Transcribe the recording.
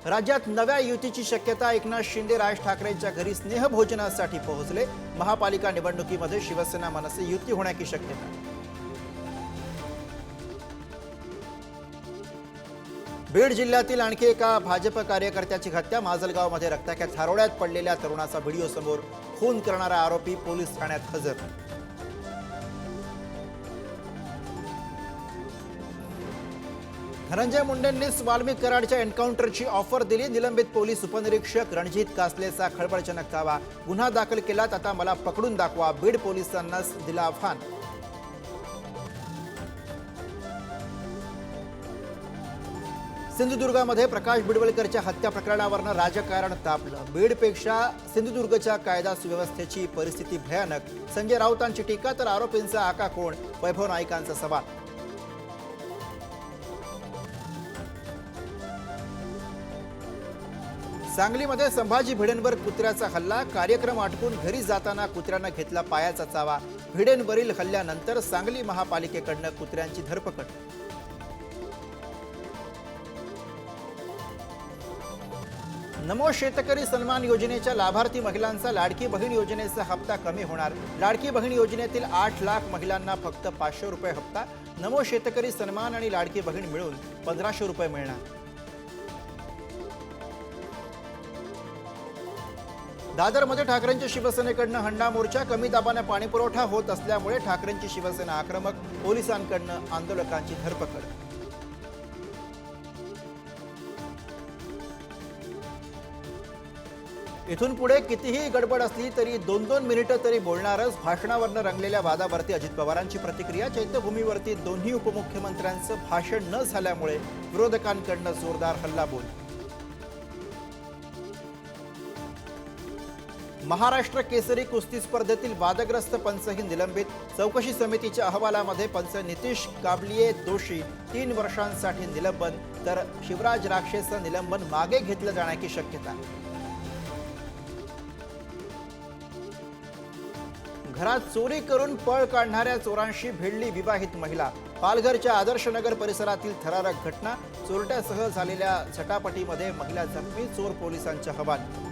राज्यात नव्या युतीची शक्यता. एकनाथ शिंदे राज ठाकरेंच्या घरी स्नेहभोजनासाठी पोहोचले. महापालिका निवडणुकीमध्ये शिवसेना मनसे युती होण्याची शक्यता. बीड जिल्ह्यातील आणखी एका भाजप कार्यकर्त्याची हत्या. माजलगावमध्ये रक्ताच्या थारोळ्यात पडलेल्या तरुणाचा व्हिडिओ समोर. खून करणारा आरोपी पोलीस ठाण्यात हजर. धनंजय मुंडेंनीच वाल्मिक कराडच्या एन्काउंटरची ऑफर दिली. निलंबित पोलीस उपनिरीक्षक रणजित कासलेचा खळबळजनक दावा. गुन्हा दाखल केलात, आता मला पकडून दाखवा. बीड पोलिसांनाच दिला आव्हान. सिंधुदुर्गामध्ये प्रकाश बिडवलकरच्या हत्या प्रकरणावरनं राजकारण तापलं. बीडपेक्षा सिंधुदुर्गच्या कायदा सुव्यवस्थेची परिस्थिती भयानक. संजय राऊतांची टीका तर आरोपींचा आका कोण? वैभव नाईकांचा सवाल. सांगलीमध्ये संभाजी भिडेंवर कुत्र्याचा हल्ला. कार्यक्रम आटपून घरी जाताना कुत्र्यानं घेतला पायाचा चावा. भिडेंवरील हल्ल्यानंतर सांगली महापालिकेकडनं कुत्र्यांची धरपकड. नमो शेतकरी सन्मान योजनेच्या लाभार्थी महिलांचा लाडकी बहीण योजनेचा हप्ता कमी होणार. लाडकी बहीण योजनेतील 8 लाख महिलांना फक्त 500 रुपये हप्ता. नमो शेतकरी सन्मान आणि लाडकी बहीण मिळून 1500 रुपये मिळणार. दादरमध्ये ठाकरेंच्या शिवसेनेकडनं हंडा मोर्चा. कमी दाबाने पाणीपुरवठा होत असल्यामुळे ठाकरेंची शिवसेना आक्रमक. पोलिसांकडनं आंदोलकांची धरपकड. इथून पुढे कितीही गडबड असली तरी 2-2 मिनिटं तरी बोलणारच. भाषणावरनं रंगलेल्या वादावरती अजित पवारांची प्रतिक्रिया. चैत्यभूमीवरती दोन्ही उपमुख्यमंत्र्यांचं भाषण न झाल्यामुळे विरोधकांकडनं जोरदार हल्लाबोल. महाराष्ट्र केसरी कुस्ती स्पर्धेतील वादग्रस्त पंचही निलंबित. चौकशी समितीच्या अहवालामध्ये पंच नितीश काबलिये दोषी. 3 वर्षांसाठी निलंबन, तर शिवराज राक्षेचं निलंबन मागे घेतलं जाण्याची शक्यता. घरात चोरी करून पळ काढणाऱ्या चोरांशी भिडली विवाहित महिला. पालघरच्या आदर्शनगर परिसरातील थरारक घटना. चोरट्यासह झालेल्या झटापटीमध्ये महिला जखमी. चोर पोलिसांच्या हवाली.